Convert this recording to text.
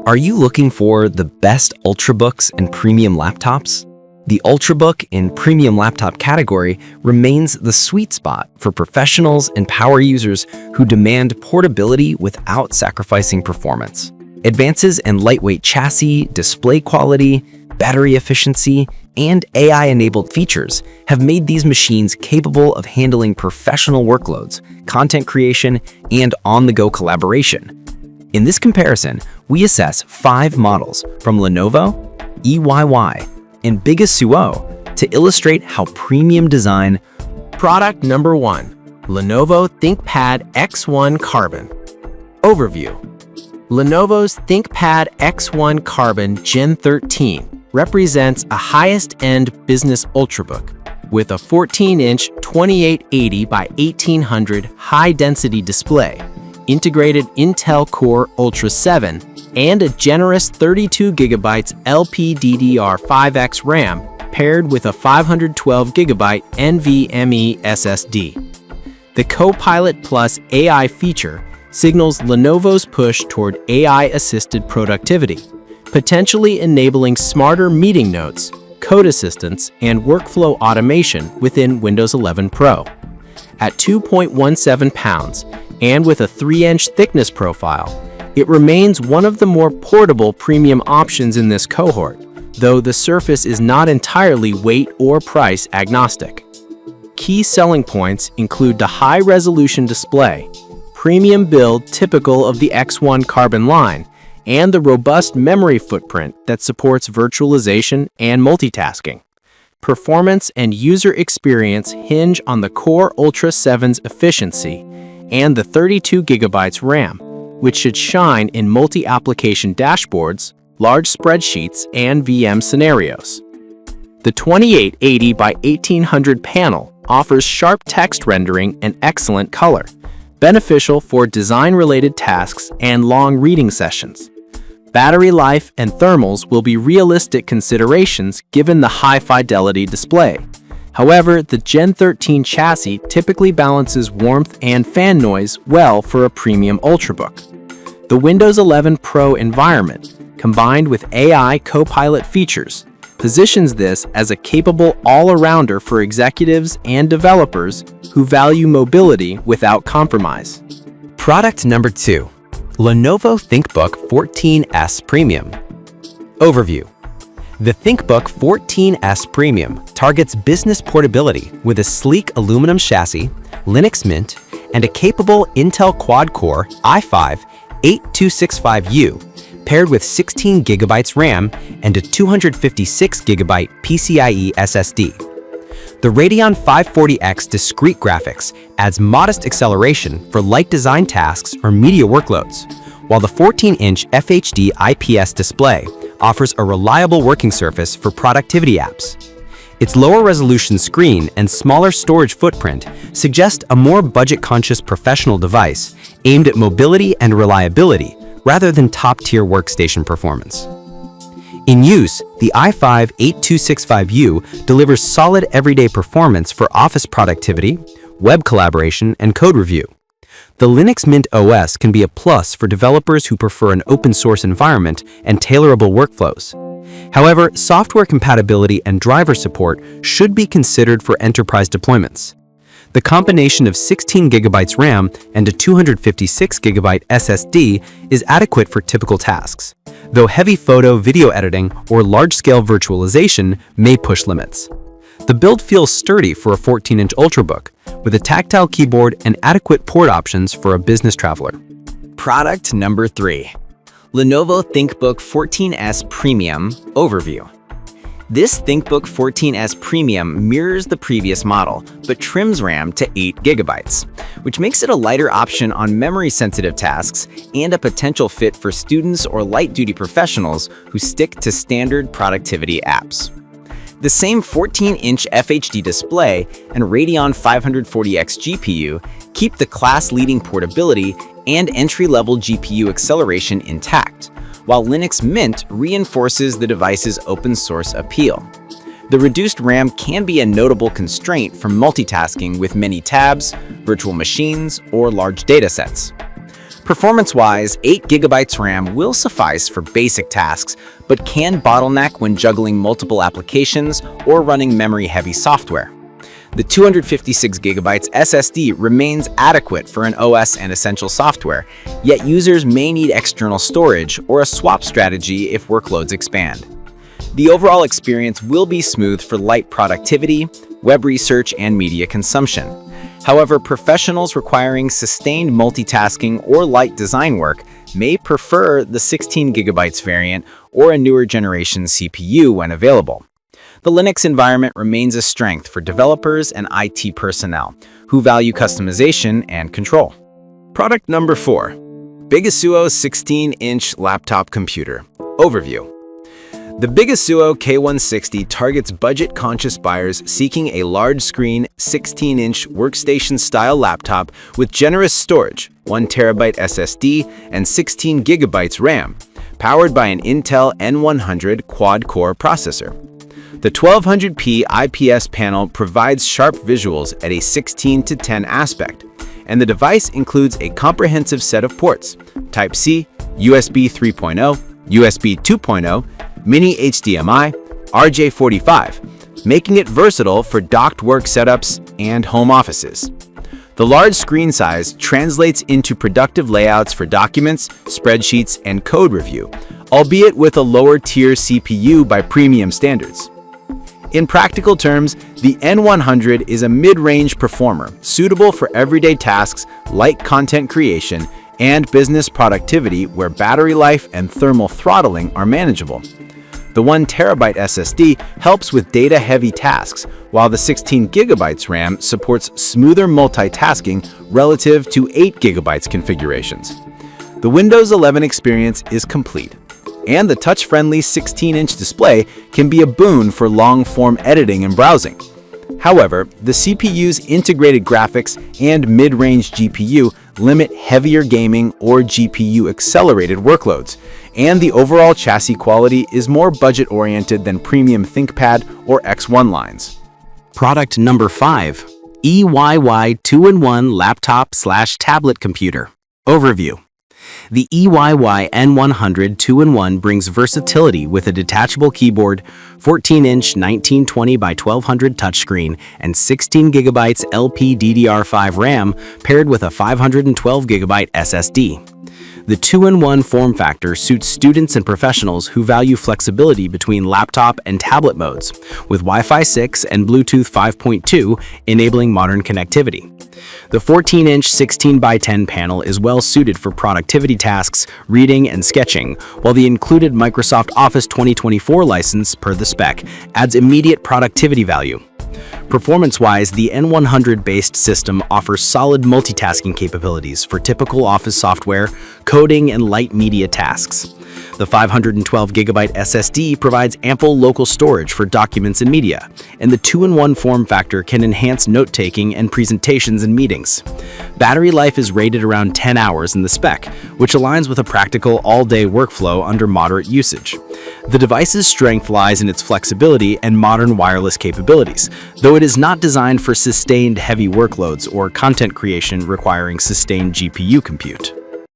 Are you looking for the best Ultrabooks and premium laptops? The Ultrabook and premium laptop category remains the sweet spot for professionals and power users who demand portability without sacrificing performance. Advances in lightweight chassis, display quality, battery efficiency, and AI-enabled features have made these machines capable of handling professional workloads, content creation, and on-the-go collaboration. In this comparison, we assess 5 models from Lenovo, EYY, and Bigasuo to illustrate how premium design. Product number 1. Lenovo ThinkPad X1 Carbon. Overview. Lenovo's ThinkPad X1 Carbon Gen 13 represents a highest-end business Ultrabook with a 14-inch 2880 by 1800 high-density display, integrated Intel Core Ultra 7, and a generous 32GB LPDDR5X RAM paired with a 512GB NVMe SSD. The Copilot Plus AI feature signals Lenovo's push toward AI-assisted productivity, potentially enabling smarter meeting notes, code assistance, and workflow automation within Windows 11 Pro. At 2.17 pounds and with a 3-inch thickness profile, it remains one of the more portable premium options in this cohort, though the Surface is not entirely weight or price agnostic. Key selling points include the high-resolution display, premium build typical of the X1 Carbon line, and the robust memory footprint that supports virtualization and multitasking. Performance and user experience hinge on the Core Ultra 7's efficiency and the 32GB RAM, which should shine in multi-application dashboards, large spreadsheets, and VM scenarios. The 2880 by 1800 panel offers sharp text rendering and excellent color, beneficial for design-related tasks and long reading sessions. Battery life and thermals will be realistic considerations given the high-fidelity display. However, the Gen 13 chassis typically balances warmth and fan noise well for a premium Ultrabook. The Windows 11 Pro environment, combined with AI Copilot features, positions this as a capable all-arounder for executives and developers who value mobility without compromise. Product number 2. Lenovo ThinkBook 14S Premium. Overview. The ThinkBook 14S Premium targets business portability with a sleek aluminum chassis, Linux Mint, and a capable Intel quad-core i5-8265U paired with 16GB RAM and a 256GB PCIe SSD. The Radeon 540X discrete graphics adds modest acceleration for light design tasks or media workloads, while the 14-inch FHD IPS display offers a reliable working surface for productivity apps. Its lower resolution screen and smaller storage footprint suggest a more budget-conscious professional device aimed at mobility and reliability rather than top-tier workstation performance. In use, the i5-8265U delivers solid everyday performance for office productivity, web collaboration, and code review. The Linux Mint OS can be a plus for developers who prefer an open-source environment and tailorable workflows. However, software compatibility and driver support should be considered for enterprise deployments. The combination of 16GB RAM and a 256GB SSD is adequate for typical tasks, though heavy photo-video editing or large-scale virtualization may push limits. The build feels sturdy for a 14-inch Ultrabook, with a tactile keyboard and adequate port options for a business traveler. Product number 3. Lenovo ThinkBook 14S Premium Overview. This ThinkBook 14S Premium mirrors the previous model, but trims RAM to 8GB, which makes it a lighter option on memory-sensitive tasks and a potential fit for students or light-duty professionals who stick to standard productivity apps. The same 14-inch FHD display and Radeon 540X GPU keep the class-leading portability and entry-level GPU acceleration intact, while Linux Mint reinforces the device's open-source appeal. The reduced RAM can be a notable constraint for multitasking with many tabs, virtual machines, or large datasets. Performance-wise, 8 GB RAM will suffice for basic tasks, but can bottleneck when juggling multiple applications or running memory-heavy software. The 256 GB SSD remains adequate for an OS and essential software, yet users may need external storage or a swap strategy if workloads expand. The overall experience will be smooth for light productivity, web research, and media consumption. However, professionals requiring sustained multitasking or light design work may prefer the 16 GB variant or a newer generation CPU when available. The Linux environment remains a strength for developers and IT personnel who value customization and control. Product number 4. Bigasuo 16-inch laptop computer. Overview. The Bigasuo K160 targets budget-conscious buyers seeking a large-screen, 16-inch workstation-style laptop with generous storage, 1 TB SSD, and 16 GB RAM, powered by an Intel N100 quad-core processor. The 1200p IPS panel provides sharp visuals at a 16:10 aspect, and the device includes a comprehensive set of ports: Type-C, USB 3.0, USB 2.0, Mini HDMI, RJ45, making it versatile for docked work setups and home offices. The large screen size translates into productive layouts for documents, spreadsheets, and code review, albeit with a lower-tier CPU by premium standards. In practical terms, the N100 is a mid-range performer suitable for everyday tasks, light content creation, and business productivity where battery life and thermal throttling are manageable. The 1 TB SSD helps with data-heavy tasks, while the 16 GB RAM supports smoother multitasking relative to 8 GB configurations. The Windows 11 experience is complete, and the touch-friendly 16-inch display can be a boon for long-form editing and browsing. However, the CPU's integrated graphics and mid-range GPU limit heavier gaming or GPU-accelerated workloads, and the overall chassis quality is more budget-oriented than premium ThinkPad or X1 lines. Product number 5. EYY 2-in-1 Laptop/Tablet Computer. Overview. The EYY N100 2-in-1 brings versatility with a detachable keyboard, 14-inch 1920 by 1200 touchscreen, and 16 GB LPDDR5 RAM paired with a 512 GB SSD. The 2-in-1 form factor suits students and professionals who value flexibility between laptop and tablet modes, with Wi-Fi 6 and Bluetooth 5.2 enabling modern connectivity. The 14-inch 16:10 panel is well suited for productivity tasks, reading, and sketching, while the included Microsoft Office 2024 license, per the spec, adds immediate productivity value. Performance-wise, the N100-based system offers solid multitasking capabilities for typical office software, coding, and light media tasks. The 512 GB SSD provides ample local storage for documents and media, and the 2-in-1 form factor can enhance note-taking and presentations in meetings. Battery life is rated around 10 hours in the spec, which aligns with a practical all-day workflow under moderate usage. The device's strength lies in its flexibility and modern wireless capabilities, though it is not designed for sustained heavy workloads or content creation requiring sustained GPU compute.